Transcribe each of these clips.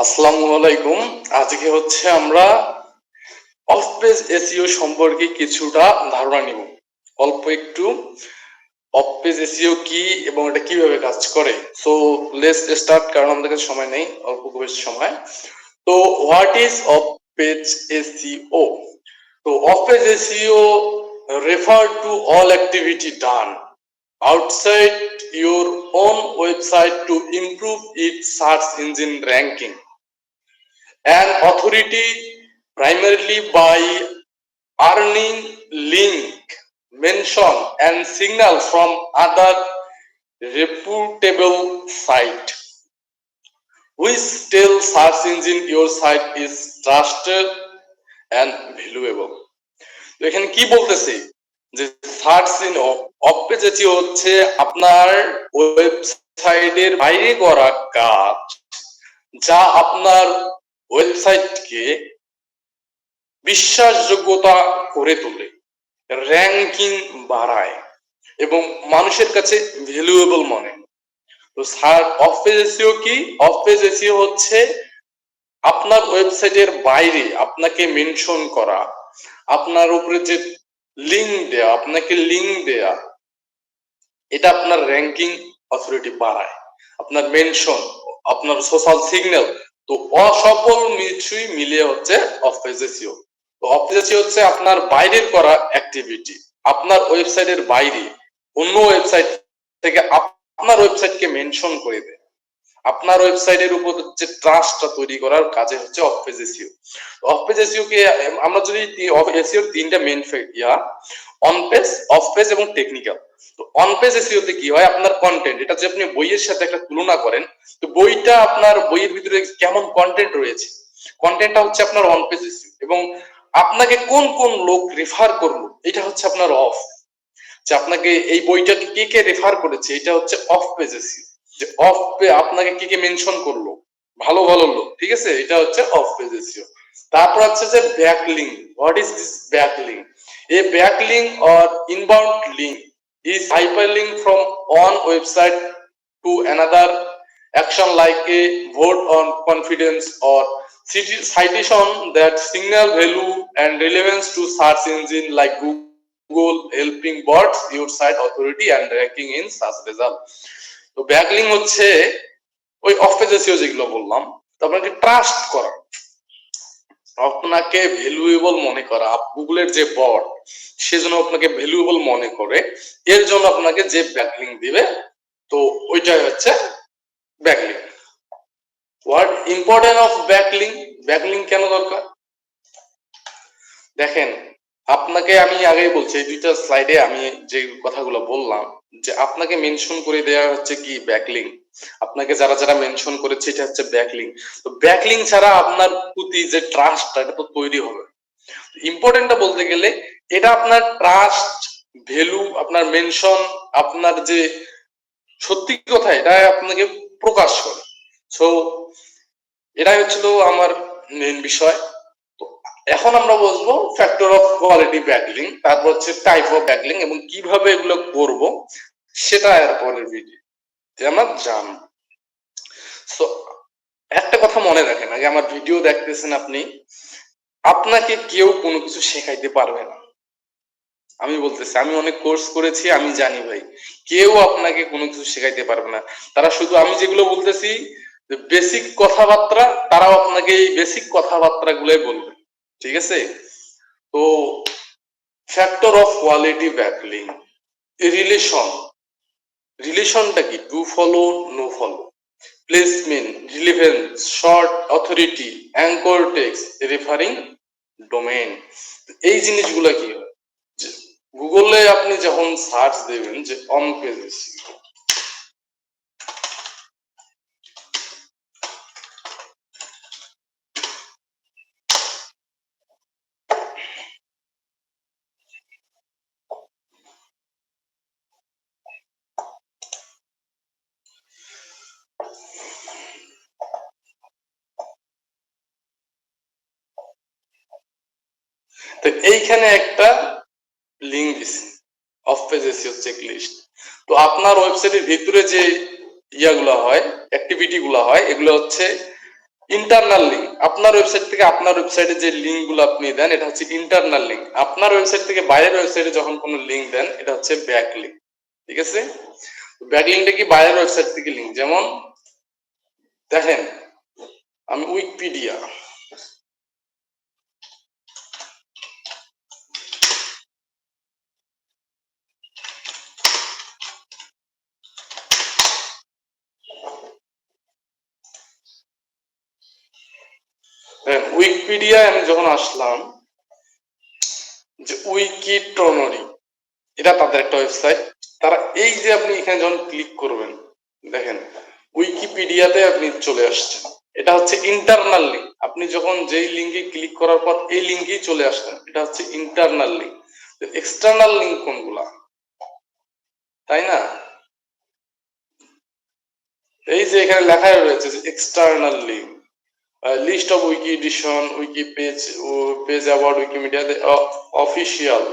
আসসালামু আলাইকুম। আজকে হচ্ছে আমরা অফ পেজ এসইও সম্পর্কে কিছুটা ধারণা নিব। অল্প একটু অফ পেজ এসইও কি এবং এটা কিভাবে কাজ করে। সো লেটস স্টার্ট, কারণ আমাদের কাছে সময় নেই, অল্প বেশি সময়। তো what is off page SEO? তো off page SEO refer to all activity done outside your own website to improve its search engine ranking and authority, primarily by earning link, mention and signal from other reputable site which tell search engine your site is trusted and valuable. তো এখানে কি বলতেছে যে search in of page হচ্ছে আপনার ওয়েবসাইটের বাইরে করা কাজ যা আপনার ওয়েবসাইটকে বিশ্বাসযোগ্যতা করে তোলে, র্যাঙ্কিং বাড়ায় এবং মানুষের কাছে ভ্যালুয়েবল মনে। তো অফ পেজ এসইও কি? অফ পেজ এসইও হচ্ছে আপনার ওয়েবসাইটের বাইরে আপনাকে মেনশন করা, আপনার উপরে যে লিংক দেয়া, আপনাকে লিংক দেয়া, এটা আপনার র্যাঙ্কিং অথরিটি বাড়ায়, আপনার মেনশন, আপনার সোশ্যাল সিগন্যাল। তো অসফল কিছুই মিলিয়ে হচ্ছে অফ পেজ এসইও। তো অফ পেজ এসইও হচ্ছে আপনার বাইরের করা অ্যাক্টিভিটি, আপনার ওয়েবসাইটের বাইরে অন্য ওয়েবসাইট থেকে আপনার ওয়েবসাইটকে মেনশন করে দেয়, আপনার ওয়েবসাইটের উপর হচ্ছে ট্রাস্টটা তৈরি করার কাজে হচ্ছে off page SEO. Off page SEO কে আমরা যদি এসইও তিনটা main on page, off page এবং টেকনিক্যাল। তো অন পেজ এসইও তে কি হয়, আপনার কন্টেন্ট, এটা যে আপনি বইয়ের সাথে একটা তুলনা করেন, তো বইটা আপনার বইয়ের ভিতরে কেমন কন্টেন্ট রয়েছে, কন্টেন্টটা হচ্ছে আপনার অন পেজ এসইও। এবং আপনাকে কোন কোন লোক রেফার করলো, এটা হচ্ছে আপনার অফ, যে আপনাকে এই বইটাকে কে কে রেফার করেছে, এটা হচ্ছে অফ পেজ এসইও। যে অফ পে আপনাকে কি কি মেনশন করলো, ভালো ভালো লোক, ঠিক আছে, এটা হচ্ছে অফ পেজ এসইও। তারপর হচ্ছে যে backlink. What is this backlink? A backlink or inbound link is hyperlink from one website to another action like a vote on confidence or citation that signal value and relevance to search engine like Google, helping boost your site authority and ranking in search result. তো backlink হচ্ছে ওই of page SEO যেগুলো বললাম, তো আপনাকে trust করা, আপনাকে valuable মনে করা, গুগলের যে বট সেজন্য আপনাকে ভ্যালুয়েবল মনে করে, এর জন্য আপনাকে যে ব্যাকলিং দিবে, তো ওইটাই হচ্ছে backlink. What important of backlink? Backlink কেন দরকার? দেখেন, আপনাকে আমি আগেই বলছি, এই দুইটা স্লাইডে আমি যে কথাগুলো বললাম, যে আপনাকে মেনশন করে দেওয়া হচ্ছে কি ব্যাকলিং, আপনাকে যারা যারা মেনশন করেছে এটা হচ্ছে ব্যাকলিং। তো ব্যাকলিং ছাড়া আপনার প্রতি যে ট্রাস্ট, এটা তো তৈরি হবে। ইম্পর্টেন্টটা বলতে গেলে এটা আপনার ট্রাস্ট, ভ্যালু, আপনার মেনশন, আপনার যে সত্যি কথা, এটা আপনাকে প্রকাশ করে। সো এটাই হচ্ছিল আমার মেইন বিষয়। তো এখন আমরা বলবো ফ্যাক্টর অফ কোয়ালিটি ব্যাকলিং, তারপর হচ্ছে টাইপ অফ ব্যাকলিং এবং কিভাবে এগুলো করব, সেটা এর পরের ভিডিও আমরা জানবো। সো একটা কথা মনে রাখেন, আগে আমার ভিডিও দেখতেছেন আপনি, আপনাকে কেউ কোনো কিছু শেখাইতে পারবে না। আমি বলতেছি, আমি অনেক কোর্স করেছি, আমি জানি ভাই, কেউ আপনাকে কোনো কিছু শেখাইতে পারবে না। তারা শুধু আমি যেগুলো বলতেছি বেসিক কথাবার্তা, তারাও আপনাকে এই বেসিক কথাবার্তা গুলোই বলবে, ঠিক আছে? তো factor of quality backlink, relation, রিলেশনটা কি? Do follow, no follow, placement, relevance, short authority, anchor text, referring domain. এই জিনিসগুলো কি হয়, গুগলে আপনি যখন সার্চ দেবেন যে অন পেজ এসইও, তো এইখানে একটা লিংক দিছি, অফ পেজ এসইও চেকলিস্ট। তো আপনার ওয়েবসাইটের ভিতরে যে ইয়াগুলো হয়, অ্যাক্টিভিটি গুলো হয়, এগুলো হচ্ছে ইন্টারনাল লিঙ্ক, আপনার ওয়েবসাইট থেকে আপনার ওয়েবসাইটে যে লিঙ্ক গুলো আপনি দেন এটা হচ্ছে ইন্টারনাল লিঙ্ক। আপনার ওয়েবসাইট থেকে বাইরের ওয়েবসাইটে যখন কোনো লিঙ্ক দেন এটা হচ্ছে ব্যাক লিঙ্ক। ঠিক আছে, ব্যাক লিঙ্কটা কি বাইরের ওয়েবসাইট থেকে লিঙ্ক। যেমন দেখেন আমি উইকিপিডিয়া, উইকিপিডিয়ায় আমি যখন আসলাম, যে উইকিট্রনরি এটা তাদের একটা ওয়েবসাইট। তারা এই যে আপনি এখানে যখন ক্লিক করবেন দেখেন উইকিপিডিয়াতে আপনি চলে আসছেন, এটা হচ্ছে ইন্টারনাল লিঙ্ক। আপনি যখন যেই লিঙ্কে ক্লিক করার পর এই লিঙ্কেই চলে আসছেন, এটা হচ্ছে ইন্টারনাল লিঙ্ক। এক্সটার্নাল লিঙ্ক কোনগুলা, তাই না? এই যে এখানে লেখা রয়েছে যে external link, list of wiki edition, wiki page, page about Wikimedia official,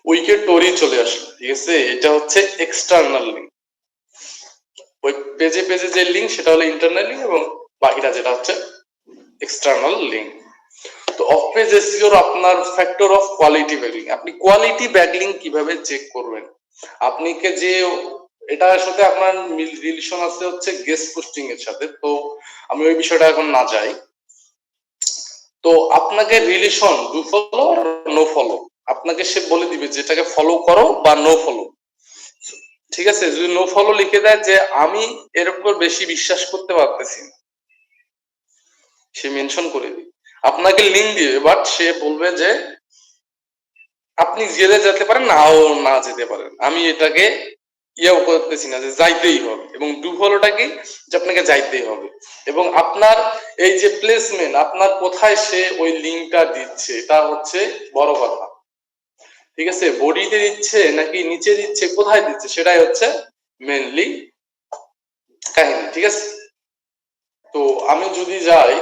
উইকিটোরি চলে আসলো। ঠিক আছে, এটা হচ্ছে এক্সটার্নাল লিঙ্ক। ওই পেজে পেজে যে লিঙ্ক সেটা হলো ইন্টারনাল লিঙ্ক এবং বাকিটা যেটা হচ্ছে এক্সটার্নাল লিঙ্ক। তো অফ পেজ এসইওর আপনার ফ্যাক্টর অফ কোয়ালিটি ব্যাকলিং, আপনি কোয়ালিটি ব্যাকলিং কিভাবে চেক করবেন? আপনি কে যে এটার সাথে আপনার রিলেশন আছে হচ্ছে গেস্ট পোস্টিং এর সাথে, তো আমি ওই বিষয়টা এখন না যাই। তো আপনাকে রিলেশন ডু ফলো আর নো ফলো, আপনাকে সে বলে দিবে যেটাকে ফলো করো বা নো ফলো। ঠিক আছে, যদি নো ফলো লিখে দেয় যে আমি এর উপর বেশি বিশ্বাস করতে পারতেছি না, সে মেনশন করে দিবে, আপনাকে লিঙ্ক দিবে, বাট সে বলবে যে আপনি জেলে যেতে পারেন নাও না যেতে পারেন, আমি এটাকে ইয়েও করতেছি না যে যাইতেই হবে। এবং ডু ফলোটা কি, যে আপনাকে যাইতেই হবে। এবং আপনার এই যে প্লেসমেন্ট, আপনার কোথায় সে ওই লিঙ্কটা দিচ্ছে এটা হচ্ছে বড় কথা। ঠিক আছে, বডিতে দিচ্ছে নাকি নিচে দিচ্ছে, কোথায় দিচ্ছে, সেটাই হচ্ছে মেনলি কাহিনী। ঠিক আছে, তো আমি যদি যাই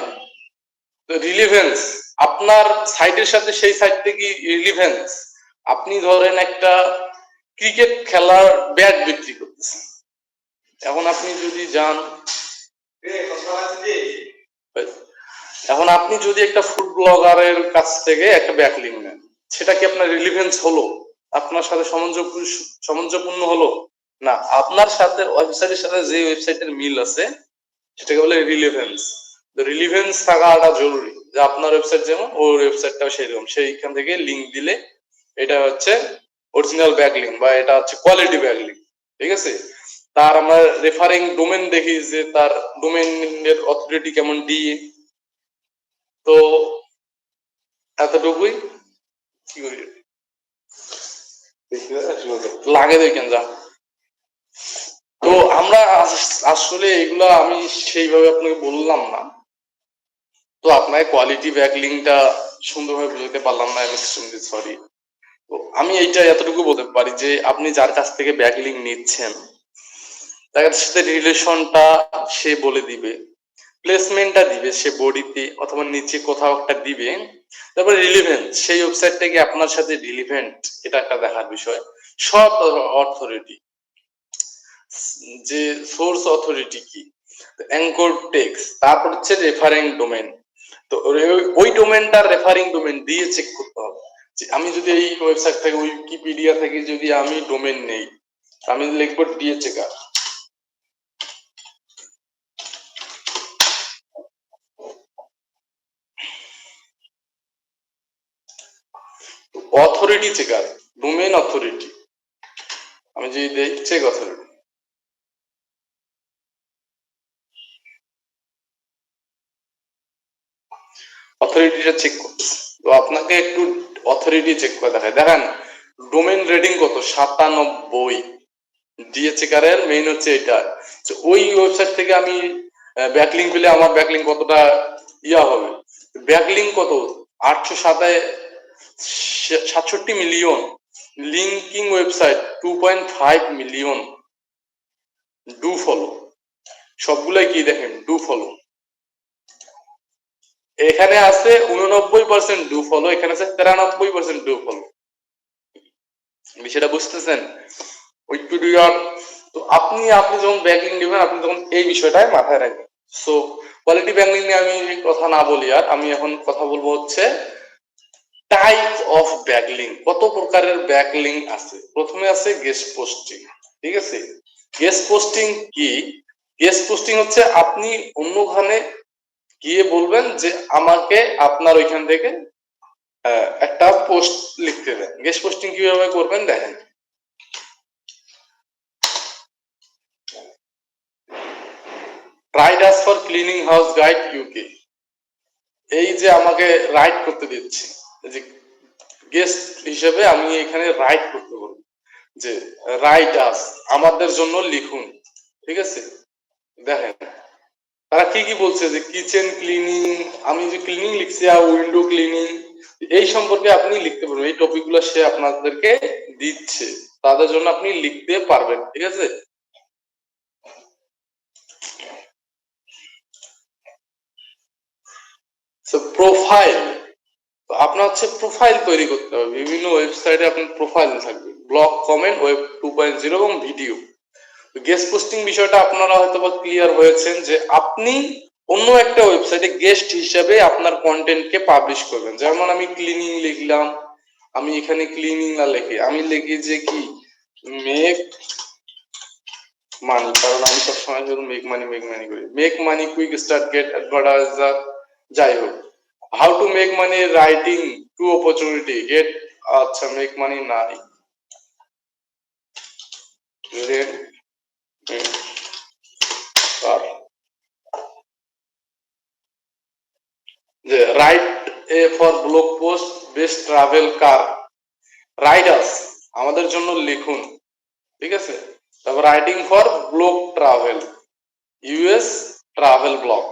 রিলিভেন্স, আপনার সাইটের সাথে সেই সাইটটা কি রিলিভেন্স। আপনি ধরেন একটা ক্রিকেট খেলার ব্যাট বিক্রি করতেছেন, এখন আপনি যদি যান, এখন আপনি যদি একটা ফুড ব্লগারের কাছ থেকে একটা ব্যাট লিঙ্ক নেন, সেটা কি আপনার রিলিভেন্স হলো, আপনার সাথে সামঞ্জস্যপূর্ণ হলো না? আপনার সাথে ওয়েবসাইটের সাথে যে ওয়েবসাইটের মিল আছে সেটাকে বলে রিলিভেন্স। রিলিভেন্স থাকাটা জরুরি, যে আপনার ওয়েবসাইট যেমন ওর ওয়েবসাইটটাও সেরকম, সেইখান থেকে লিঙ্ক দিলে এটা হচ্ছে অরিজিনাল ব্যাকলিঙ্ক বা এটা হচ্ছে কোয়ালিটি ব্যাকলিঙ্ক। ঠিক আছে, তার আমরা রেফারিং ডোমেন দেখি যে তার ডোমেনের অথরিটি কেমন, ডি। তো এতটুকুই, কি করি লাগে দেখেন যা। তো আমরা আসলে এগুলা আমি সেইভাবে আপনাকে বললাম না, তো আপনার কোয়ালিটি ব্যাকলিংটা সুন্দরভাবে বুঝতে পারলাম না, আমি এক্সট্রিমলি সরি। তো আমি এইটা এতটুকু বলতে পারি যে আপনি যার কাছ থেকে ব্যাকলিং নিচ্ছেন তার সাথে রিলেশনটা সে বলে দিবে, প্লেসমেন্টটা দিবে সে বডিতে অথবা নিচে কোথাও একটা দিবে। তারপরে রিলিভেন্ট, সেই ওয়েবসাইটটা কি আপনার সাথে রিলিভেন্ট, এটা একটা দেখার বিষয়। সৎ অথরিটি, যে সোর্স অথরিটি কি, অ্যাঙ্কর টেক্সট, তারপর হচ্ছে রেফারিং ডোমেন। তো ওই ডোমেনটার রেফারিং ডোমেন দিয়ে চেক করতে হবে। যে আমি যদি এই ওয়েবসাইট থেকে উইকিপিডিয়া থেকে যদি আমি ডোমেন নেই, আমি লিখবো DA checker, authority checker, domain authority, আমি যদি দেই চেক অথরিটি, অথরিটিটা চেক করতেছে। তো আপনাকে একটু অথরিটি চেক করে দেখায়, দেখেন ডোমেন রেটিং কত, 97। ডিএ চেকারের মেইন হচ্ছে এটা, ওই ওয়েবসাইট থেকে আমি ব্যাকলিং পেলে আমার ব্যাকলিং কতটা ইয়া হবে। ব্যাকলিং কত, 867 million, linking website 2.5 million, do follow সবগুলাই কি দেখেন ডু ফলো। এখানে আছে 89% ডু ফলো, এখানে আছে 93% ডু ফলো, বিষয়টা বুঝতেছেন উইকিপিডিয়ার। তো আপনি যখন ব্যাকলিং দিবেন আপনি তখন এই বিষয়টাই মাথায় রাখবেন। সো কোয়ালিটি ব্যাকলিং নিয়ে আমি কথা না বলি, আর আমি এখন কথা বলবো হচ্ছে টাইপ অফ ব্যাকলিং। কত প্রকারের ব্যাকলিং আছে। প্রথমে আছে গেস্ট পোস্টিং, ঠিক আছে। গেস্ট পোস্টিং কি? গেস্ট পোস্টিং হচ্ছে আপনি অন্যখানে গিয়ে বলবেন যে আমাকে আপনার ওইখান থেকে একটা পোস্ট লিখতে দেন। গেস্ট পোস্টিং কিভাবে করবেন দেখেন। Right us for cleaning house guide UK, এই যে আমাকে রাইট করতে দিচ্ছে, যে গেস্ট হিসেবে আমি এখানে রাইট করতে বলবো যে রাইট আস, আমাদের জন্য লিখুন, ঠিক আছে। দেখেন তারা কি কি বলছে, যে কিচেন ক্লিনিং, আমি যে ক্লিনিং লিখছি, আর উইন্ডো ক্লিনিং, এই সম্পর্কে আপনি লিখতে পারবেন। এই টপিক গুলো সে আপনাদেরকে দিচ্ছে, তাদের জন্য আপনি লিখতে পারবেন, ঠিক আছে। প্রোফাইল, আপনার হচ্ছে প্রোফাইল তৈরি করতে হবে। বিভিন্ন ওয়েবসাইটে আপনার প্রোফাইল থাকবে, ব্লগ, কমেন্ট, ওয়েব 2.0 এবং ভিডিও। গেস্ট পোস্টিং বিষয়টা আপনারা হয়তো বা ক্লিয়ার হয়েছেন, যে আপনি অন্য একটা ওয়েবসাইটে গেস্ট হিসেবে আপনার কন্টেন্টকে পাবলিশ করবেন। যেমন আমি ক্লিনিং লিখলাম, আমি এখানে ক্লিনিং না লিখি, আমি লিখি যে কি মেক মানি, কারণ আমি সবসময় শুধু মেক মানি করি। Make money, quick start, get advertiser, যাই হোক। How to make money writing to opportunity, get, আচ্ছা মেক মানি নাই, যে write a for blog post, best travel car, writers, আমাদের জন্য লিখুন, ঠিক আছে। তারপর writing for blog travel, US travel blog,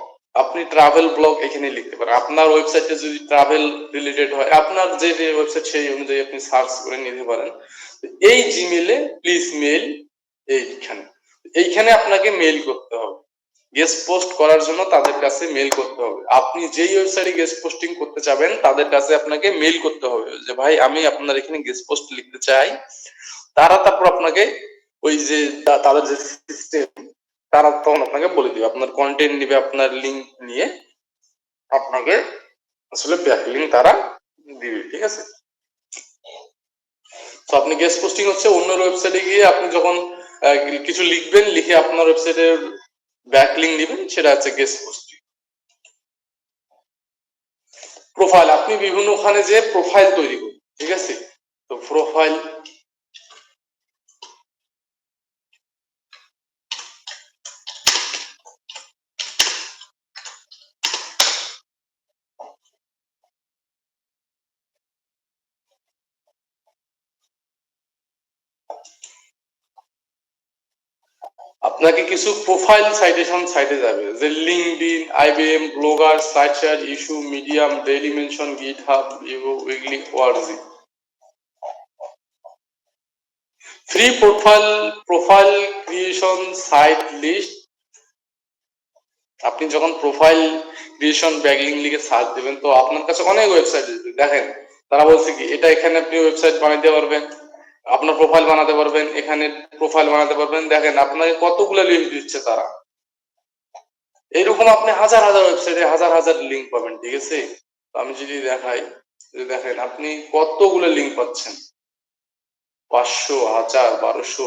আপনি ট্রাভেল ব্লগ এখানে লিখতে পারেন। আপনার ওয়েবসাইটে যদি ট্রাভেল রিলেটেড হয়, আপনার যে ওয়েবসাইট সেই অনুযায়ী আপনি সার্চ করে নিতে পারেন। এই জিমেলে প্লিজ মেল, এইখানে আপনাকে মেল করতে হবে। গেস্ট পোস্ট করার জন্য তাদের কাছে মেল করতে হবে। আপনি যেই ওয়েবসাইটে গেস্ট পোস্টিং করতে চাবেন তাদের কাছে আপনাকে মেল করতে হবে যে ভাই আমি আপনার এখানে গেস্ট পোস্ট লিখতে চাই। তারা তারপর আপনাকে ওই যে তাদের যে সিস্টেম, তারা তখন আপনাকে বলে দিবে, আপনার কন্টেন্ট নিবে, আপনার লিঙ্ক নিয়ে আপনাকে আসলে ব্যাকলিঙ্ক তারা দিবে, ঠিক আছে। তো আপনি গেস্ট পোস্টিং হচ্ছে অন্য ওয়েবসাইটে গিয়ে আপনি যখন কিছু লিখবেন, লিখে আপনার ওয়েবসাইটের ব্যাকলিঙ্ক দিবেন, সেটা হচ্ছে গেস্ট পোস্টিং। প্রোফাইল, আপনি বিভিন্ন ওখানে যে প্রোফাইল তৈরি করুন, ঠিক আছে। তো প্রোফাইল, আপনাকে কিছু প্রোফাইল সাইটেশন সাইটে যাবে, যে লিঙ্কডইন, আইবিএম, ব্লগার, সাইটশার, Issuu, Medium, Dailymotion, GitHub, ego, উইগলি, ওয়ার্জি। Free profile creation site list, আপনি যখন প্রোফাইল ক্রিয়েশন ব্যাকলিঙ্ক লিখে সার্চ দেবেন, তো আপনার কাছে অনেক ওয়েবসাইট আসবে। দেখেন তারা বলছে কি, এটা এখানে আপনি ওয়েবসাইট বানাতে পারবেন, আপনার প্রোফাইল বানাতে পারবেন, এখানে প্রোফাইল বানাতে পারবেন। দেখেন আপনাকে কতগুলো লিঙ্ক দিচ্ছে তারা। এইরকম আপনি হাজার হাজার ওয়েবসাইটে হাজার হাজার লিঙ্ক পাবেন, ঠিক আছে। আমি যদি দেখাই, দেখেন আপনি কতগুলো লিঙ্ক পাচ্ছেন, 500, 1000, 1200।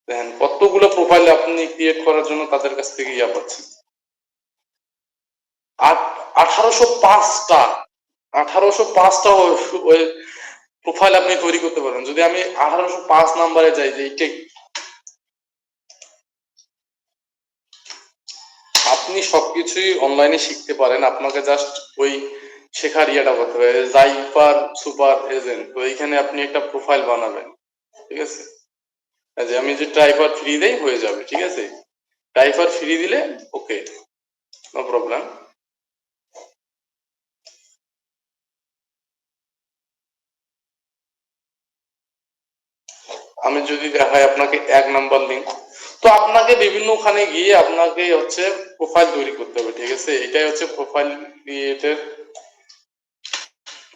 দেখেন কতগুলো প্রোফাইল আপনি ক্রিয়েট করার জন্য তাদের কাছ থেকে ইয়া পাচ্ছেন। 1805টা 1805টা প্রোফাইল আপনি তৈরি করতে পারেন। যদি আমি 1805 নাম্বারে যাই, যে এইটাই, আপনি সবকিছুই অনলাইনে শিখতে পারেন। আপনাকে জাস্ট ওই শেখার ইয়েটা করতে হবে, জাইপার সুপার এজেন্ট। তো এইখানে আপনি একটা প্রোফাইল বানাবেন, ঠিক আছে। যে আমি যে ট্রাইপার ফ্রি দেই হয়ে যাবে, ঠিক আছে। ট্রাইপার ফ্রি দিলে ওকে, নো প্রবলেম। আমি যদি দেখাই আপনাকে 1 নাম্বার লিঙ্ক, তো আপনাকে বিভিন্ন ওখানে গিয়ে আপনাকে হচ্ছে প্রোফাইল তৈরি করতে হবে, ঠিক আছে। এটাই হচ্ছে প্রোফাইল ক্রিয়েটের,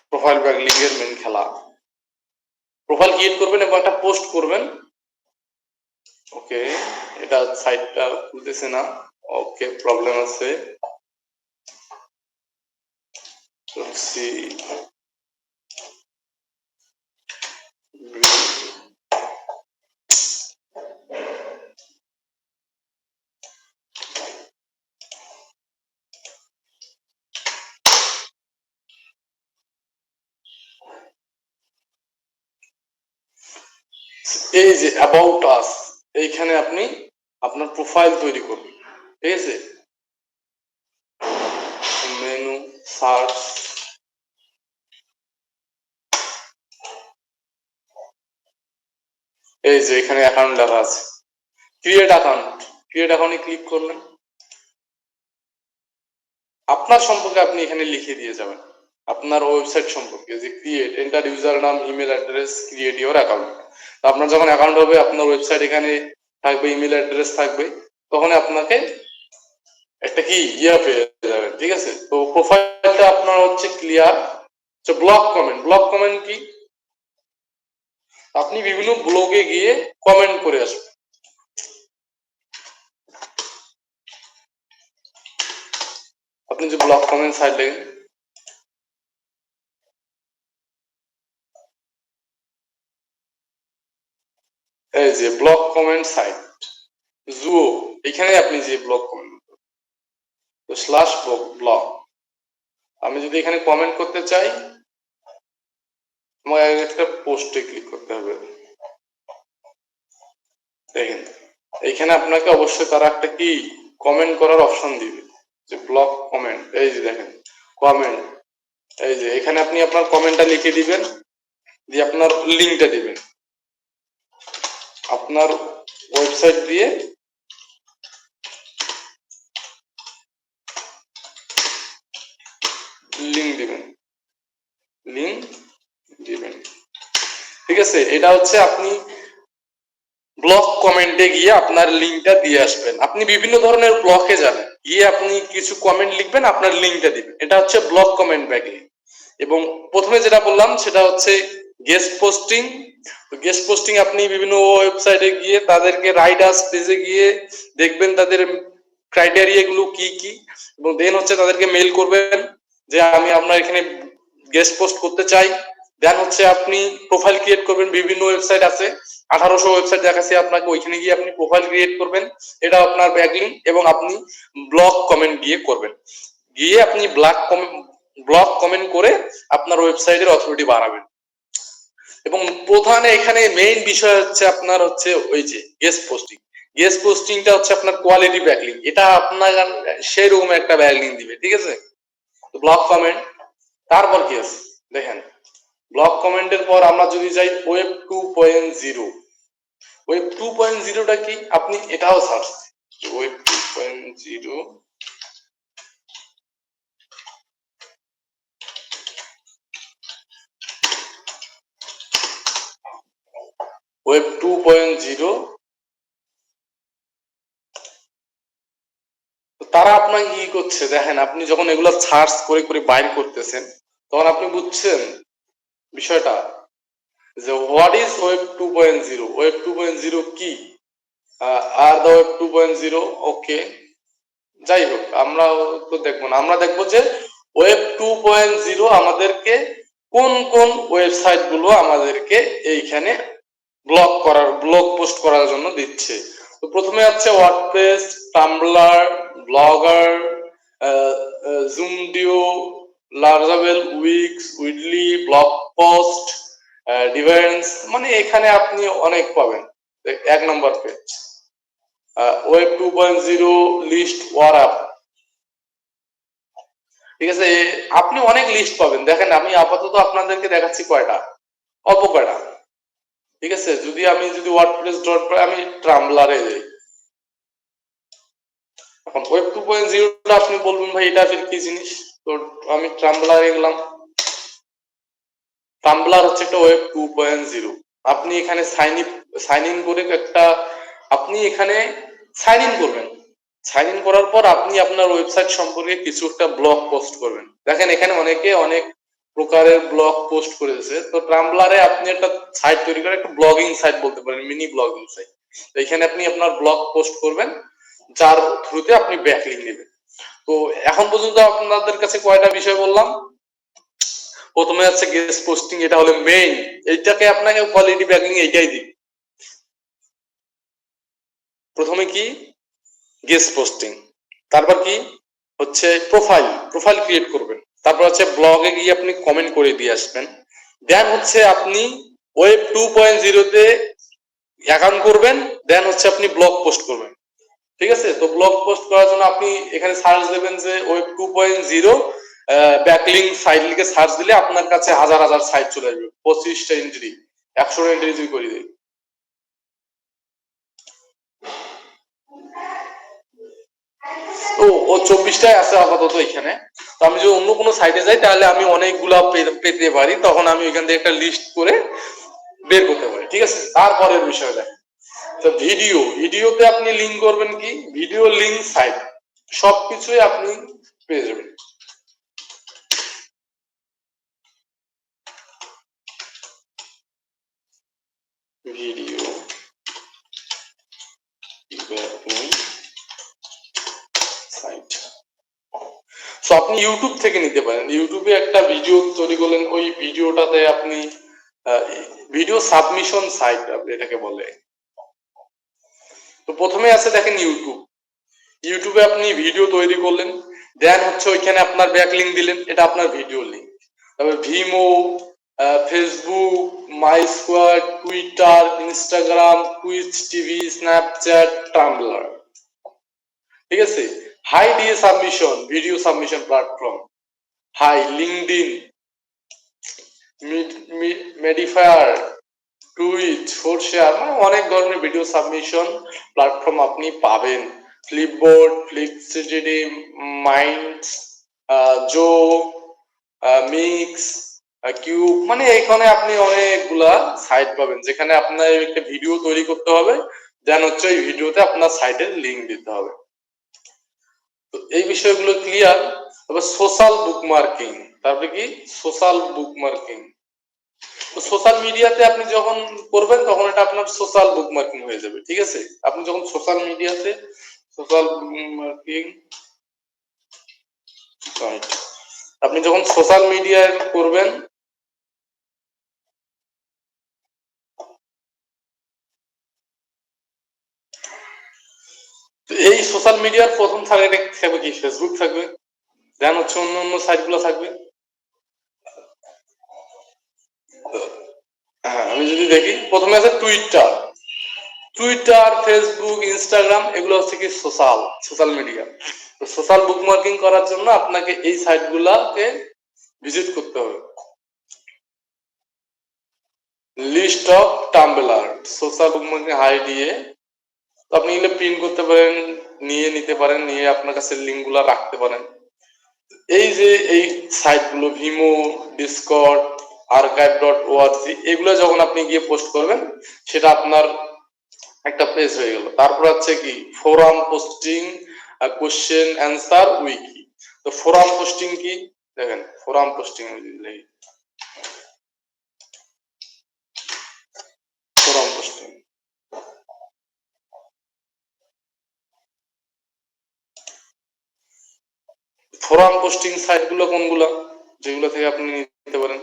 প্রোফাইল ব্যাকলিঙ্ক এর মেন খেলা। প্রোফাইল ক্রিয়েট করবেন এবং একটা পোস্ট করবেন। ওকে, এটা সাইটটা খুলতেছে না। ওকে, প্রবলেম আছে। Let's see. এই যে অ্যাবাউট আস, এইখানে আপনি আপনার প্রোফাইল তৈরি করবেন, ঠিক আছে। মেনু, সার্চ, এই যে এখানে অ্যাকাউন্ট লেখা আছে, ক্রিয়েট অ্যাকাউন্ট। ক্রিয়েট অ্যাকাউন্টে ক্লিক করলেন, আপনার সম্পর্কে আপনি এখানে লিখে দিয়ে যাবেন, আপনার ওয়েবসাইট সম্পর্কে, যে ক্রিয়েট, এন্টার ইউজার নাম, email address, create your account. আপনার যখন অ্যাকাউন্ট হবে, আপনার ওয়েবসাইট এখানে থাকবে, ইমেল অ্যাড্রেস থাকবে, তখন আপনাকে একটা কি পেয়ে যাবেন, ঠিক আছে। তো প্রোফাইলটা আপনার হচ্ছে clear. Block comment, block comment কি? আপনি বিভিন্ন ব্লগে গিয়ে কমেন্ট করে আসবেন। আপনি যে ব্লক কমেন্ট সাইট দেখেন, এই যে ব্লক কমেন্ট সাইট জুও, এখানে আপনি যে ব্লক কমেন্ট স্ল্যাশ ব্লক, আমি যদি এখানে কমেন্ট করতে চাই, আমার একটা পোস্টে ক্লিক করতে হবে। দেখেন এখানে আপনাকে অবশ্যই তারা একটা কি কমেন্ট করার অপশন দিবে, যে ব্লক কমেন্ট। এই যে দেখেন কমেন্ট, এই যে এখানে আপনি আপনার কমেন্টটা লিখে দিবেন, দিয়ে আপনার লিঙ্কটা দিবেন, আপনার ওয়েবসাইট দিয়ে লিঙ্ক দিবেন, লিঙ্ক দিবেন, ঠিক আছে। এটা হচ্ছে আপনি ব্লক কমেন্টে গিয়ে আপনার লিঙ্কটা দিয়ে আসবেন। আপনি বিভিন্ন ধরনের ব্লকে যাবেন, গিয়ে আপনি কিছু কমেন্ট লিখবেন, আপনার লিঙ্কটা দিবেন, এটা হচ্ছে ব্লক কমেন্ট ব্যাকলিং। এবং প্রথমে যেটা বললাম সেটা হচ্ছে গেস্ট পোস্টিং। গেস্ট পোস্টিং আপনি বিভিন্ন ওয়েবসাইটে গিয়ে তাদেরকে রাইডার্স পেজে গিয়ে দেখবেন তাদের ক্রাইটেরিয়া গুলো কি কি, এবং দেন হচ্ছে তাদেরকে মেইল করবেন যে আমি আপনার এখানে গেস্ট পোস্ট করতে চাই। দেন হচ্ছে আপনি প্রোফাইল ক্রিয়েট করবেন, বিভিন্ন ওয়েবসাইট আছে, 1800 ওয়েবসাইট দেখাচ্ছি আপনাকে, ওইখানে গিয়ে আপনি প্রোফাইল ক্রিয়েট করবেন, এটা আপনার ব্যাকলিং। এবং আপনি ব্লক কমেন্ট গিয়ে করবেন, গিয়ে আপনি ব্লক কমেন্ট করে আপনার ওয়েবসাইটের অথরিটি বাড়াবেন। এবং প্রধান এখানে মেইন বিষয় হচ্ছে আপনার হচ্ছে ওই যে গেস্ট পোস্টিং। গেস্ট পোস্টিংটা হচ্ছে আপনার কোয়ালিটি ব্যাকলিং, এটা আপনার সেই রকম একটা ব্যাকলিং দিবে, ঠিক আছে। ব্লক কমেন্ট, তারপর কি আছে দেখেন, ব্লক কমেন্টের পর আমরা যদি যাই ওয়েব 2.0, ওয়েব 2.0টা কি আপনি এটাও সার্চ, ওয়েব 2.0, ওয়েব 2.0, তারা আপনাকে কি করছে দেখেন, আপনি যখন এগুলো সার্চ করে করে বাইর করতেছেন, তখন আপনি বুঝছেন বিষয়টা, যে হোয়াট ইজ ওয়েব 2.0, ওয়েব 2.0 কি, আর দ্য ওয়েব 2.0। ওকে, যাই হোক আমরা তো দেখবো না, আমরা দেখবো যে ওয়েব 2.0 আমাদেরকে কোন কোন ওয়েবসাইট গুলো আমাদেরকে এইখানে ব্লগ পোস্ট করার জন্য দিচ্ছে। তো প্রথমে আছে ওয়ার্ডপ্রেস, টাম্বলার, ব্লগার, জুমডিও, লার্জাবেল, উইক্স, উইডলি, ব্লগ পোস্ট, ডিভাইন্স, মানে এখানে আপনি অনেক পাবেন। 1 নম্বর পেজ ওয়েব 2.0 লিস্ট ওয়ারআপ, ঠিক আছে। আপনি অনেক লিস্ট পাবেন, দেখেন আমি আপাতত আপনাদেরকে দেখাচ্ছি কয়টা, অল্প কয়টা, ঠিক আছে। যদি ওয়ার্ডপ্রেস ডট আমি ট্রাম্বলারে যাই, এখন ওয়েব 2.0 আপনি বলবেন ভাই এটা ফের কি জিনিস, তো আমি ট্রাম্বলারে গেলাম। টাম্বলার হচ্ছে একটা ওয়েব 2.0। আপনি এখানে সাইন ইন করে একটা, আপনি এখানে সাইন ইন করবেন, সাইন ইন করার পর আপনি আপনার ওয়েবসাইট সম্পর্কে কিছু একটা ব্লগ পোস্ট করবেন। দেখেন এখানে অনেকে অনেক প্রকারের ব্লগ পোস্ট করেছে, তো টাম্বলারে আপনি একটা সাইট তৈরি করে, একটা ব্লগিং সাইট বলতে পারেন, মিনি ব্লগিং সাইট। তো এখানে আপনি আপনার ব্লগ পোস্ট করবেন, যার থ্রুতে আপনি ব্যাকলিংক নেবেন। তো এখন পর্যন্ত আপনাদের কাছে কয়টা বিষয় বললাম? প্রথমে হচ্ছে গেস্ট পোস্টিং, এটা হলো মেইন, এইটাকে আপনাকে কোয়ালিটি ব্যাকলিংক এইটাই দিবে। প্রথমে কি? গেস্ট পোস্টিং, তারপর কি হচ্ছে প্রোফাইল ক্রিয়েট করবেন, তারপর হচ্ছে ব্লগে গিয়ে আপনি কমেন্ট করে দিয়ে আসবেন, দেন হচ্ছে আপনি ওয়েব 2.0 তে অ্যাকাউন্ট করবেন, দেন হচ্ছে আপনি ব্লগ পোস্ট করবেন। ঠিক আছে? তো ব্লগ পোস্ট করার জন্য আপনি এখানে সার্চ দেবেন যে ওয়েব 2.0 ব্যাকলিংক সাইট লিখে সার্চ দিলে আপনার কাছে হাজার হাজার সাইট চলে আসবে, 25টা এন্ট্রি, 100টা এন্ট্রি যদি করে দেয়। ও 24টায় আছে আপাতত এখানে। তো আমি যদি অন্য কোনো সাইটে যাই তাহলে আমি অনেকগুলা পেতে পারি, তখন আমি ওইখান থেকে একটা লিস্ট করে বের করতে পারি। ঠিক আছে? তারপরের বিষয় দেখেন, তো ভিডিওতে আপনি লিঙ্ক করবেন কি? ভিডিও লিঙ্ক সাইট, সবকিছুই আপনি পেয়ে যাবেন। ভিডিও সাইট, সো আপনি ইউটিউব থেকে নিতে পারেন। ইউটিউবে একটা ভিডিও তৈরি করলেন, ওই ভিডিওটাতে আপনি ভিডিও সাবমিশন সাইট এটাকে বলে। তো প্রথমে আছে দেখেন ইউটিউবে আপনি ভিডিও তৈরি করলেন, দেন হচ্ছে ওইখানে আপনার ব্যাকলিংক দিলেন, এটা আপনার ভিডিও লিঙ্ক। তারপর Vimeo, Facebook, my squad, Twitter, Instagram, Twitch TV, Snapchat, Tumblr. ঠিক আছে? High DA submission, video submission platform, high LinkedIn, মেডিফায়ার, টুইচ, ফোরশেয়ার, মানে অনেক ধরনের ভিডিও সাবমিশন প্ল্যাটফর্ম আপনি পাবেন। ফ্লিপবোর্ড, ফ্লিক্সিডিডি, মাইন্ডস, জো, মিক্স, কিউব, মানে এখানে আপনি অনেকগুলা সাইট পাবেন যেখানে আপনার একটা ভিডিও তৈরি করতে হবে, দেন হচ্ছে এই ভিডিওতে আপনার সাইটের লিঙ্ক দিতে হবে। তো এই বিষয়গুলো ক্লিয়ার। তবে সোশ্যাল বুকমার্কিং, তারপরে কি সোশ্যাল বুকমার্কিং, তো সোশ্যাল মিডিয়াতে আপনি যখন করবেন তখন এটা আপনার সোশ্যাল বুকমার্কিং হয়ে যাবে। ঠিক আছে? আপনি যখন সোশ্যাল মিডিয়াতে সোশ্যাল বুকমার্কিং রাইট, আপনি যখন সোশ্যাল মিডিয়ায় করবেন, তো এই সোশ্যাল মিডিয়ার প্রথম টার্গেটে থাকবে কি? ফেসবুক থাকবে, দেন হচ্ছে অন্য অন্য সাইটগুলো থাকবে। হ্যাঁ, আমি যদি দেখি প্রথমে আছে টুইটার, ফেসবুক, ইনস্টাগ্রাম, এগুলো হচ্ছে কি সোশ্যাল মিডিয়া। তো সোশ্যাল বুকমার্কিং করার জন্য আপনাকে এই সাইটগুলোকে ভিজিট করতে হবে। List of Tumblr, social bookmarking high দিয়ে, তো আপনি এগুলো প্রিন্ট করতে পারেন, নিয়ে নিতে পারেন, নিয়ে আপনার কাছে লিঙ্কগুলো রাখতে পারেন। এই যে এই সাইটগুলো ভিমো, ডিসকর্ড, archive.org, এগুলো যখন আপনি গিয়ে পোস্ট করবেন সেটা আপনার একটা পেজ হয়ে গেল। তারপর হচ্ছে কি forum posting, question answer, wiki. তো ফোরাম পোস্টিং কি? দেখেন forum posting, forum posting, forum posting সাইটগুলো কোনগুলো যেগুলো থেকে আপনি নিতে পারেন?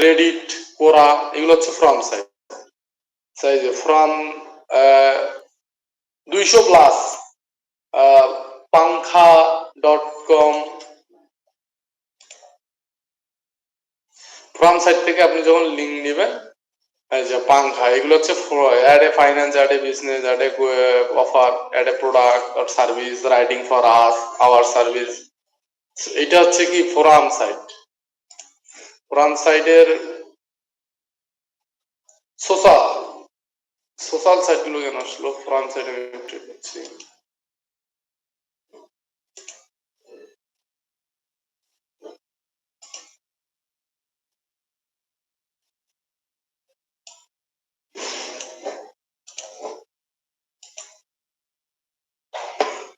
রেডিট, কোরা, এগুলো হচ্ছে ফোরাম সাইট। সাইজে ফোরাম 200+, পাংখা.com, ফোরাম সাইট থেকে আপনি যখন লিঙ্ক নেবেন, এই যে পাংখা, এগুলো হচ্ছে add a finance, add a business, add a offer, add a product or service, writing for us, our service. এটা হচ্ছে কি ফোরাম সাইট। ফোরাম সাইটের সোশ্যাল সোশ্যাল সাইটগুলো কেন আসলো? ফোরাম সাইট আমি একটু দেখছি।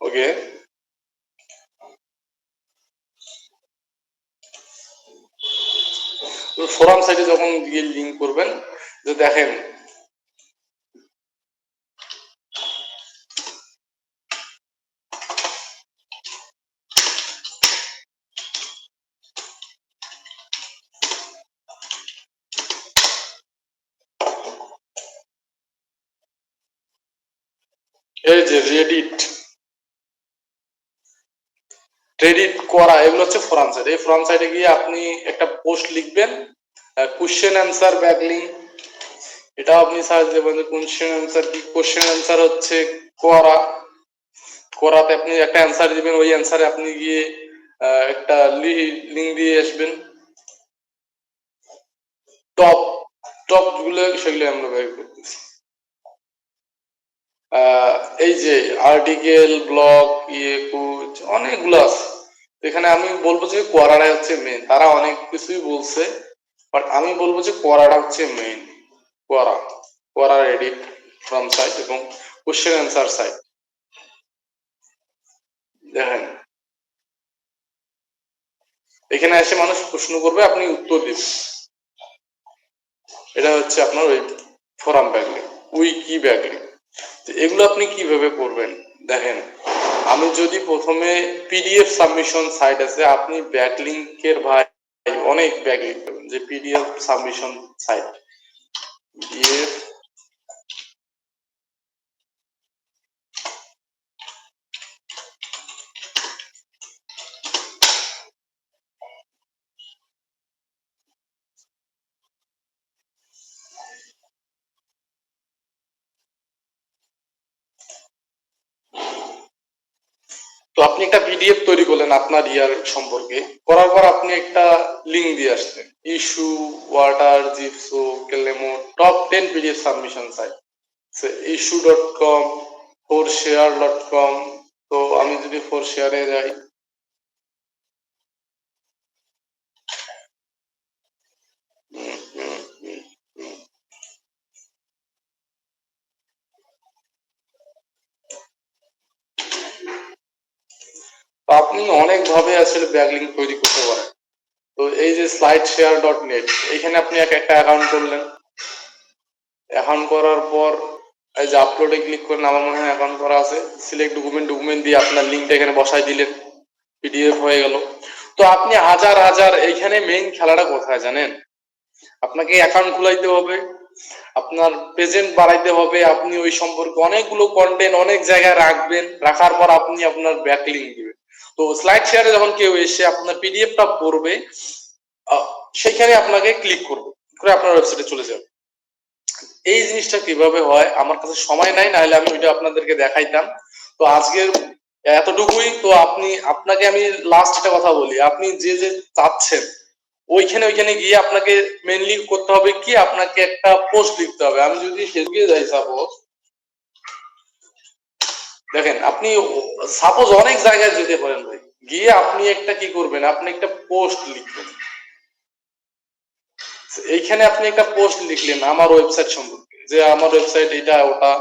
ওকে, তো ফোরাম সাইটে যখন গিয়ে লিঙ্ক করবেন, যে দেখেন এই যে রেডিট করা, এগুলো হচ্ছে ফোরাম সাইট। এই ফোরাম সাইটে গিয়ে আপনি একটা পোস্ট লিখবেন, কোশ্চেন অ্যান্সার ব্যাকলিং, এটাও আপনি সার্চ দেবেন যে কোশ্চেন অ্যান্সার কি। কোশ্চেন অ্যান্সার হচ্ছে করা, করাতে আপনি একটা অ্যান্সার দিবেন, ওই অ্যান্সারে আপনি গিয়ে একটা লিঙ্ক দিয়ে আসবেন। টপ টপ গুলো সেগুলো আমরা বের করতেছি। এই যে আর্টিকেল, ব্লগ, কুচ অনেকগুলো আছে। এখানে আমি বলবো যে কোয়ারাটা হচ্ছে মেইন। তারা অনেক কিছুই বলছে, বাট আমি বলবো যে কোয়ারাটা হচ্ছে মেইন। কোয়ারা এডিট ফ্রম সাইট এবং কোশ্চেন অ্যান্সার সাইট। দেখেন এখানে এসে মানুষ প্রশ্ন করবে, আপনি উত্তর দিবেন। এটা হচ্ছে আপনার ওই ফোরাম ব্যাকলিং, উইকি ব্যাকলিং। এগুলো আপনি কিভাবে করবেন দেখেন, আমি যদি প্রথমে পিডিএফ সাবমিশন সাইট আছে, আপনি ব্যাকলিংকের ভাই অনেক ব্যাকলিং পাবেন, যে পিডিএফ সাবমিশন সাইট, পিডিএফ তো আপনি একটা পিডিএফ তৈরি করলেন আপনার ইয়ার সম্পর্কে, করার পর আপনি একটা লিঙ্ক দিয়ে আসলেন, ইস্যু ওয়াটার জিপসো কেলেমো top 10 PDF submission site, issue.com, forshare.com। তো আমি যদি ফোরশেয়ারে যাই, আপনি অনেকভাবে আসলে ব্যাকলিঙ্ক তৈরি করতে পারেন। তো এই যে slideshare.net, এখানে আপনি একটা অ্যাকাউন্ট করলেন, অ্যাকাউন্ট করার পর এই যে আপলোডে ক্লিক করেন, আমার মনে হয় অ্যাকাউন্ট করা আছে, সিলেক্ট ডকুমেন্ট দিয়ে আপনার লিঙ্কটা এখানে বসাই দিলেন, পিডিএফ হয়ে গেল। তো আপনি হাজার হাজার, এইখানে মেইন খেলাটা কোথায় জানেন, আপনাকে অ্যাকাউন্ট খুলাইতে হবে, আপনার প্রেজেন্ট বাড়াইতে হবে, আপনি ওই সম্পর্কে অনেকগুলো কন্টেন্ট অনেক জায়গায় রাখবেন, রাখার পর আপনি আপনার ব্যাকলিঙ্ক দিবেন। তো স্লাইড শেয়ারে যখন কেউ এসে আপনার পিডিএফটা পড়বে, সেখানে আপনাকে ক্লিক করবে, করে আপনার ওয়েবসাইটে চলে যাবে। এই জিনিসটা কিভাবে হয় আমার কাছে সময় নাই, নাহলে আমি ওইটা আপনাদেরকে দেখাইতাম। তো আজকের এতটুকুই। তো আপনাকে আমি লাস্ট একটা কথা বলি, আপনি যে চাচ্ছেন ওইখানে গিয়ে আপনাকে মেনলি করতে হবে কি, আপনাকে একটা পোস্ট লিখতে হবে। আমি যদি ফেসবুকে যাই সাপোজ, দেখেন আপনি সাপোজ অনেক জায়গায় যেতে পারেন ভাই, গিয়ে আপনি একটা কি করবেন, আপনি একটা পোস্ট লিখবেন। এইখানে আপনি একটা পোস্ট লিখলেন আমার ওয়েবসাইট সম্পর্কে, যে আমার ওয়েবসাইট এটা ওটা,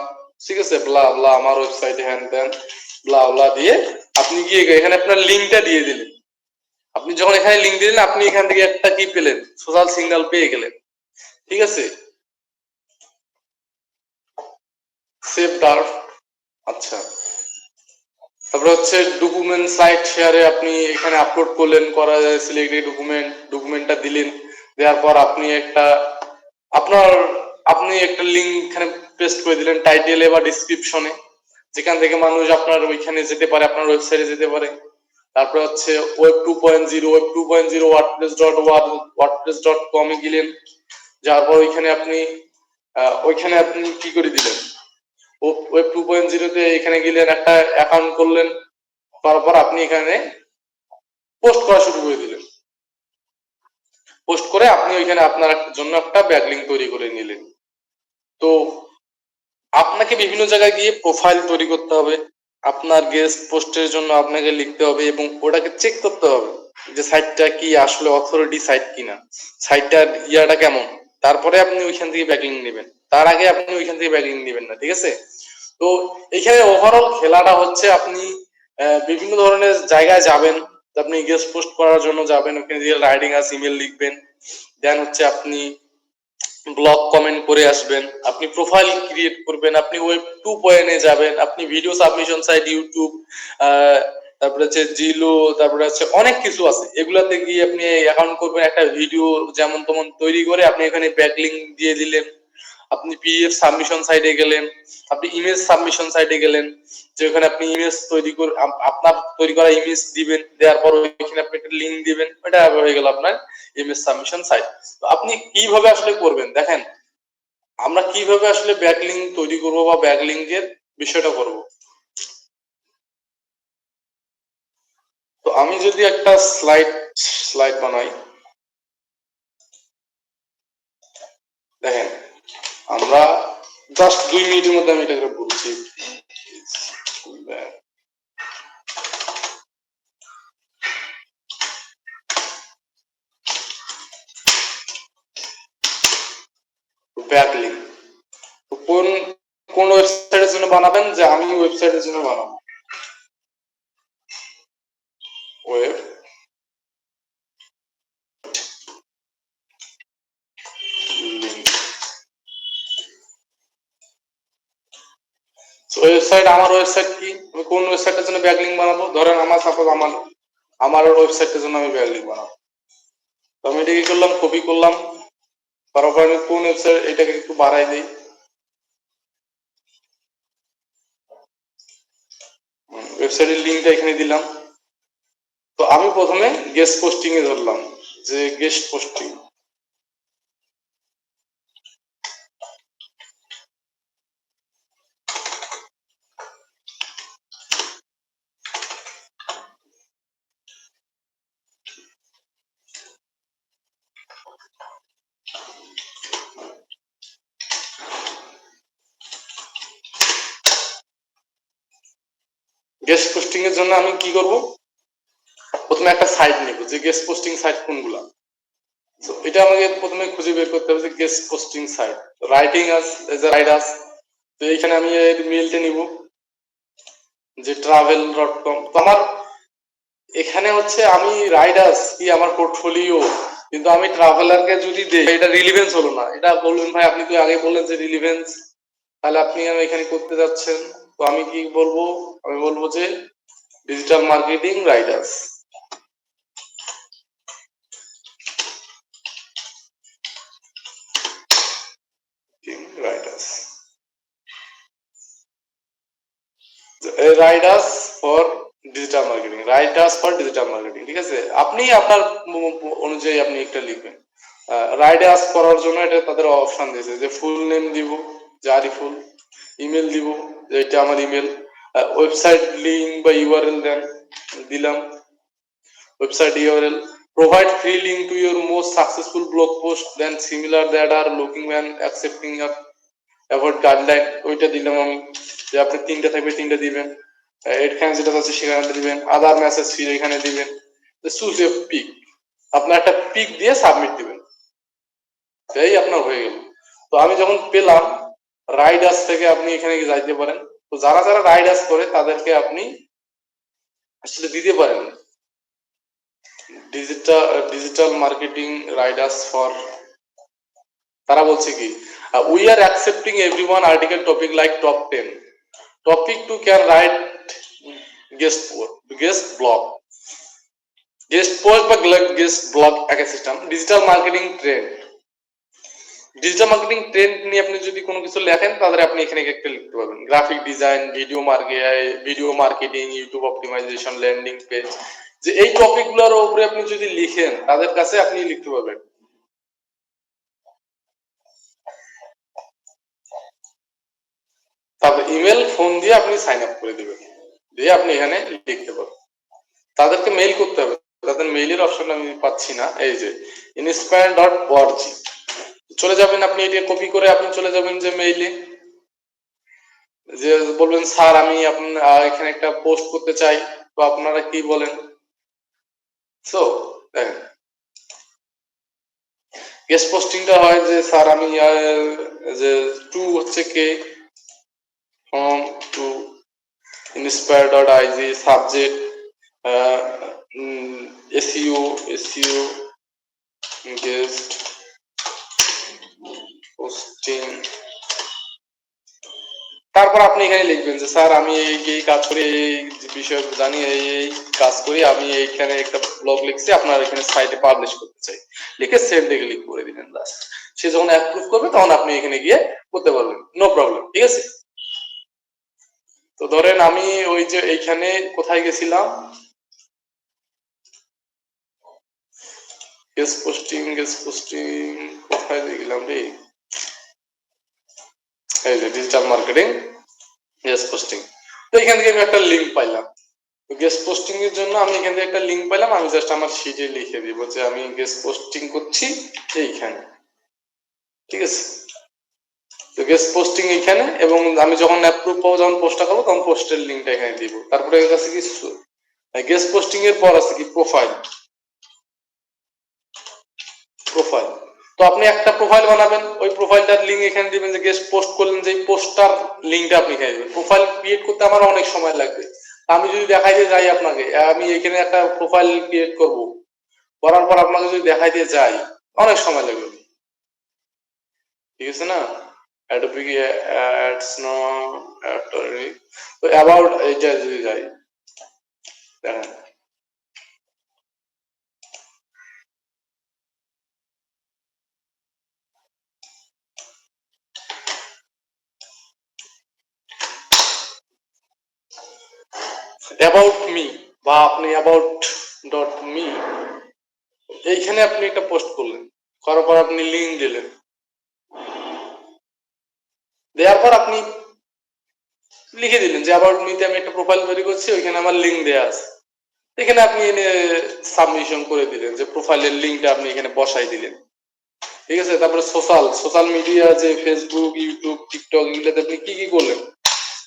ঠিক আছে, ব্লা ব্লা, আমার ওয়েবসাইট হ্যান ত্যান ব্লা ব্লা দিয়ে আপনি গিয়ে এখানে আপনার লিঙ্কটা দিয়ে দিলেন। আপনি যখন এখানে লিঙ্ক দিলেন, আপনি এখান থেকে একটা কি পেলেন, সোশ্যাল সিগন্যাল পেয়ে গেলেন, ঠিক আছে। সেভ ডার্ট, আচ্ছা। তারপরে হচ্ছে ডকুমেন্ট সাইট শেয়ারে আপনি এখানে আপলোড করলেন, করা যায় সিলেক্টেড ডকুমেন্টটা দিলেন, দেওয়ার পর আপনার আপনি একটা লিঙ্ক এখানে পেস্ট করে দিলেন টাইটেলে বা ডিসক্রিপশনে, যেখান থেকে মানুষ আপনার ওইখানে যেতে পারে, আপনার ওয়েবসাইটে যেতে পারে। তারপরে হচ্ছে ওয়েব 2.0 wordpress.com এ গেলেন, যাওয়ার পর ওইখানে আপনি কি করে দিলেন, ওয়েব 2.0 তে এখানে গেলেন, একটা অ্যাকাউন্ট করলেন, তারপর আপনি এখানে পোস্ট করা শুরু করে দিলেন। পোস্ট করে আপনি ওইখানে আপনার জন্য একটা ব্যাকলিঙ্ক তৈরি করে নিলেন। তো আপনাকে বিভিন্ন জায়গায় গিয়ে প্রোফাইল তৈরি করতে হবে, আপনার গেস্ট পোস্টের জন্য আপনাকে লিখতে হবে, এবং ওটাকে চেক করতে হবে যে সাইটটা কি আসলে অথরিটি সাইট কিনা, সাইটটার ইয়াটা কেমন। তারপরে আপনি ওইখান থেকে ব্যাকলিঙ্ক নেবেন, তার আগে আপনি ওইখান থেকে ব্যাকলিঙ্ক নেবেন না, ঠিক আছে। তো এখানে ওভারঅল খেলাটা হচ্ছে, আপনি বিভিন্ন ধরনের জায়গায় যাবেন, আপনি গেস্ট পোস্ট করার জন্য যাবেন, ওখানে দিয়ে রাইডিং আস ইমেল লিখবেন, দেন হচ্ছে আপনি ব্লগ কমেন্ট করে আসবেন, আপনি প্রোফাইল ক্রিয়েট করবেন, আপনি ওয়েব 2.0 যাবেন, আপনি ভিডিও সাবমিশন সাইট ইউটিউব, তারপরে হচ্ছে জিলো, তারপরে হচ্ছে অনেক কিছু আছে, এগুলাতে গিয়ে আপনি অ্যাকাউন্ট করবেন, একটা ভিডিও যেমন তেমন তৈরি করে আপনি এখানে ব্যাকলিঙ্ক দিয়ে দিলেন। আপনি পিডিএফ সাবমিশন সাইটে গেলেন, আপনি ইমেজ সাবমিশন সাইটে গেলেন, যেখানে আপনি ইমেজ তৈরি করে আপনার তৈরি করা ইমেজ দিবেন, দেওয়ার পর ওইখানে আপনি একটা লিঙ্ক দিবেন, ওটা হয়ে গেল আপনার ইমেজ সাবমিশন সাইট। তো আপনি কিভাবে আসলে করবেন দেখেন, আমরা কিভাবে আসলে ব্যাকলিঙ্ক তৈরি করব বা ব্যাকলিঙ্কের বিষয়টা করব। তো আমি যদি একটা স্লাইড বানাই, দেখেন আমরা জাস্ট 2 মিনিটের মধ্যে আমি এটাকে বলছি। ব্যাকলিঙ্ক কোন কোন ওয়েবসাইটের জন্য বানাবেন, যে আমি ওয়েবসাইটের জন্য বানাবো, ওয়েব লিঙ্ক। ওয়েবসাইট, আমার ওয়েবসাইট কি, আমি কোন ওয়েবসাইটের জন্য ব্যাকলিঙ্ক বানাবো, ধরেন আমার সাপোজ আমার ওয়েবসাইটের জন্য আমি ব্যাকলিঙ্ক বানাবো। তো আমি এটা কি করলাম, কপি করলাম, তারপর আমি কোন ওয়েবসাইট, এটাকে একটু বাড়াই দিই, ওয়েবসাইটের লিঙ্কটা এখানে দিলাম। তো আমি প্রথমে গেস্ট পোস্টিং এ ধরলাম, যে গেস্ট পোস্টিং, গেস্ট পোস্টিং এর জন্য আমি কি করব, প্রথমে একটা সাইট নেব, যে গেস্ট পোস্টিং সাইট কোনগুলা। তো এটা আমাকে প্রথমে খুঁজে বের করতে হবে যে guest posting site, writing us as a writers. তো এইখানে আমি এর মেইলটা নিব, যে travel.com। তো আমার এখানে হচ্ছে আমি রাইডার্স কি আমার পোর্টফোলিও, কিন্তু আমি ট্রাভেলারকে যদি দেই, এটা রিলিভেন্স হলো না। এটা বলবেন ভাই আপনি তো আগে বললেন যে রিলিভেন্স, তাহলে আপনি এখানে করতে যাচ্ছেন। তো আমি কি বলবো, আমি বলবো যে digital marketing Riders, Riders, Riders for digital marketing, Riders for digital marketing. ঠিক আছে, আপনি আপনার অনুযায়ী আপনি একটা লিখবেন। রাইডার্স করার জন্য এটা তাদের অপশন দিয়েছে, যে ফুল নেম দিব, যে আরিফুল, ইমেল দিব, যে এটা আমার ইমেল, ওয়েবসাইট লিঙ্ক বা ইউআরএল দেন, দিলাম website URL, provide free link to your most successful blog post then similar that are looking when accepting a avoid guideline, ওইটা দিলাম আমি, যে আপনি তিনটা থাকবে তিনটা দিবেন, এখানে যেটা আছে সেখানে দিবেন, আদার মেসেজ ফি এখানে দিবেন, চুজ এ পিক, আপনার একটা পিক দিয়ে সাবমিট দিবেন, এই আপনার হয়ে গেল। তো আমি যখন পেলাম রাইডার্স থেকে, আপনি এখানে যাইতে পারেন। তো যারা যারা রাইডার্স করে তাদেরকে আপনি আসলে দিতে পারেন ডিজিটাল মার্কেটিং রাইডার্স ফর। তারা বলছে কি, we are accepting everyone article topic like top 10 topic to can write guest blog, guest post বা গেস্ট ব্লগ এক system. Digital marketing trend, digital marketing trend নিয়ে আপনি যদি কোনো কিছু লেখেন, তাহলে আপনি এখানে একটা লিখতে পারবেন, graphic design, video marketing, YouTube optimisation, landing page. যে এই টপিকগুলোর উপরে আপনি যদি লিখেন, তাদের কাছে আপনি লিখতে পারবেন। তারপর ইমেল, ফোন দিয়ে আপনি সাইন আপ করে দিবেন, দিয়ে আপনি এখানে লিখতে পারবেন। তাদেরকে মেইল করতে হবে, তাদের মেইলের অপশন আমি পাচ্ছি না, এই যে inspire.org, চলে যাবেন আপনি, এটা কপি করে আপনি চলে যাবেন যে মেইলে, যে বলবেন স্যার আমি এখানে একটা পোস্ট করতে চাই, তো আপনারা কি বলেন। সো দেখেন গেস্ট পোস্টিংটা হয় যে স্যার আমি যে টু হচ্ছে কে from to inspire.ig, subject SEO guest posting. তারপর আপনি এখানে লিখবেন যে স্যার আমি এই কাজ করি, এই বিষয় জানি, এই কাজ করি, আমি এইখানে একটা ব্লগ লিখছি, আপনার এখানে সাইটে পাবলিশ করতে চাই, লিখে সেন্ড এ ক্লিক করে দিবেন, বাস সে যখন অ্যাপ্রুভ করবে তখন আপনি এখানে গিয়ে করতে পারবেন, নো প্রবলেম। ঠিক আছে, তো ধরেন আমি ওই যে এইখানে কোথায় গেছিলাম, গেস্ট পোস্টিং কোথায় গেলাম রে, এই যে ডিজিটাল মার্কেটিং গেস্ট পোস্টিং। তো এখান থেকে আমি একটা লিঙ্ক পাইলাম, গেস্ট পোস্টিং এর জন্য আমি এখান থেকে একটা লিঙ্ক পাইলাম, আমি জাস্ট আমার শিটে লিখে দিব যে আমি গেস্ট পোস্টিং করছি এইখানে। ঠিক আছে, তো গেস্ট পোস্টিং এইখানে, এবং আমি যখন অ্যাপ্রুভ পাবো, যখন পোস্টটা করবো তখন পোস্টের লিঙ্কটা এখানে দিব। তারপরে এর কাছে কি গেস্ট পোস্টিং এর পর আছে কি প্রোফাইল। তো আপনি একটা প্রোফাইল বানাবেন, ওই প্রোফাইলটার লিঙ্ক এখানে দিবেন, যে গেস্ট পোস্ট করলেন যে পোস্টটার লিঙ্কটা আপনি এখানে দিবেন। প্রোফাইল ক্রিয়েট করতে আমার অনেক সময় লাগবে, আমি যদি দেখাইতে যাই আপনাকে, আমি এখানে একটা প্রোফাইল ক্রিয়েট করব, করার পর আপনাকে যদি দেখাইতে যাই অনেক সময় লাগবে। ঠিক আছে না, অ্যাডোবি অ্যাডস নো তো অ্যাবাউট এইটা যদি যাই, দেখেন অ্যাবাউট মি, বা আপনি অ্যাবাউট ডট মি, এইখানে আপনি একটা পোস্ট করলেন, করার পর আপনি লিঙ্ক দিলেন, দেওয়ার পর আপনি লিখে দিলেন যে অ্যাবাউট মিতে আমি একটা প্রোফাইল তৈরি করছি, ওইখানে আমার লিঙ্ক দেওয়া আছে। এখানে আপনি এনে সাবমিশন করে দিলেন, যে প্রোফাইলের লিঙ্কটা আপনি এখানে বসাই দিলেন। ঠিক আছে, তারপরে সোশ্যাল মিডিয়া, যে ফেসবুক, ইউটিউব, টিকটক, এগুলোতে আপনি কি কি করলেন।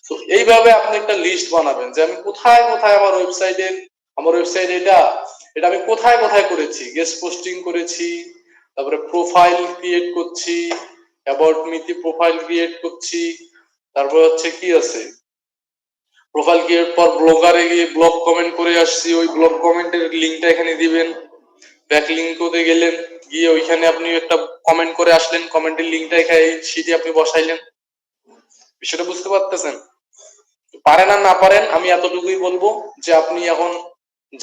তো এইভাবে আপনি একটা লিস্ট বানাবেন যে আমি কোথায় কোথায় আমার ওয়েবসাইট এটা আমি কোথায় কোথায় করেছি, গেস্ট পোস্টিং করেছি, তারপরে প্রোফাইল ক্রিয়েট করছি, অ্যাবাউট মিতে প্রোফাইল ক্রিয়েট করছি, তারপরে হচ্ছে কি আছে, প্রোফাইল ক্রিয়েট পর ব্লগারে গিয়ে ব্লগ কমেন্ট করে আসছি, ওই ব্লগ কমেন্টের লিঙ্কটা এখানে দিবেন। ব্যাক লিঙ্কতে গেলেন, গিয়ে ওইখানে আপনি একটা কমেন্ট করে আসলেন, কমেন্টের লিঙ্কটা এখানে শিটে আপনি বসাইলেন। বিষয়টা বুঝতে পারতেছেন? পারেন আর না পারেন, আমি এতটুকুই বলবো যে আপনি এখন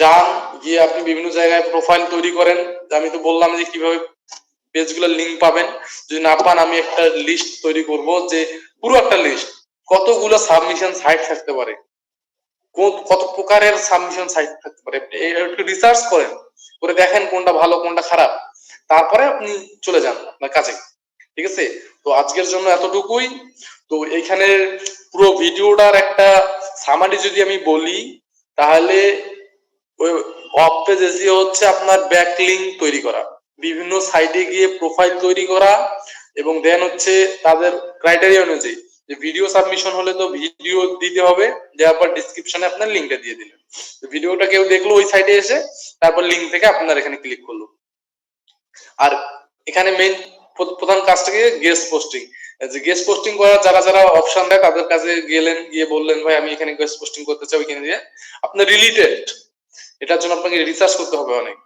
যান, গিয়ে আপনি বিভিন্ন জায়গায় প্রোফাইল তৈরি করেন। আমি তো বললাম যে কিভাবে পেজগুলোর লিঙ্ক পাবেন। যদি না পান, আমি একটা লিস্ট তৈরি করব, যে পুরো একটা লিস্ট, কতগুলো সাবমিশন সাইট থাকতে পারে, কত প্রকারের সাবমিশন সাইট থাকতে পারে, একটু রিসার্চ করেন, করে দেখেন কোনটা ভালো কোনটা খারাপ, তারপরে আপনি চলে যান আপনার কাজে। ঠিক আছে, তো আজকের জন্য এতটুকুই। তো এইখানে পুরো ভিডিওটার একটা সামারি যদি আমি বলি, তাহলে ওই ওয়েব পেজ এসইও হচ্ছে আপনার ব্যাকলিঙ্ক তৈরি করা, বিভিন্ন সাইটে গিয়ে প্রোফাইল তৈরি করা, এবং দেন হচ্ছে তাদের ক্রাইটেরিয়া অনুযায়ী, যে ভিডিও সাবমিশন হলে তো ভিডিও দিতে হবে, দেওয়ার পর ডিসক্রিপশনে আপনার লিঙ্কটা দিয়ে দিলেন, ভিডিওটা কেউ দেখলো ওই সাইটে এসে, তারপর লিঙ্ক থেকে আপনার এখানে ক্লিক করলো। আর এখানে মেইন প্রধান কাজটা কি, গেস্ট পোস্টিং। যে গেস্ট পোস্টিং করার যারা যারা অপশন দেয় তাদের কাছে গেলেন, গিয়ে বললেন ভাই আমি এখানে গেস্ট পোস্টিং করতে চাই, ওইখানে দিয়ে আপনার রিলেটেড, এটার জন্য আপনাকে রিসার্চ করতে হবে অনেক।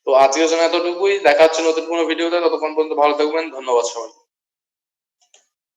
তো আজকের জন্য এতটুকুই, দেখা হচ্ছে নতুন কোনো ভিডিওতে, ততক্ষণ পর্যন্ত ভালো থাকবেন, ধন্যবাদ সবাই।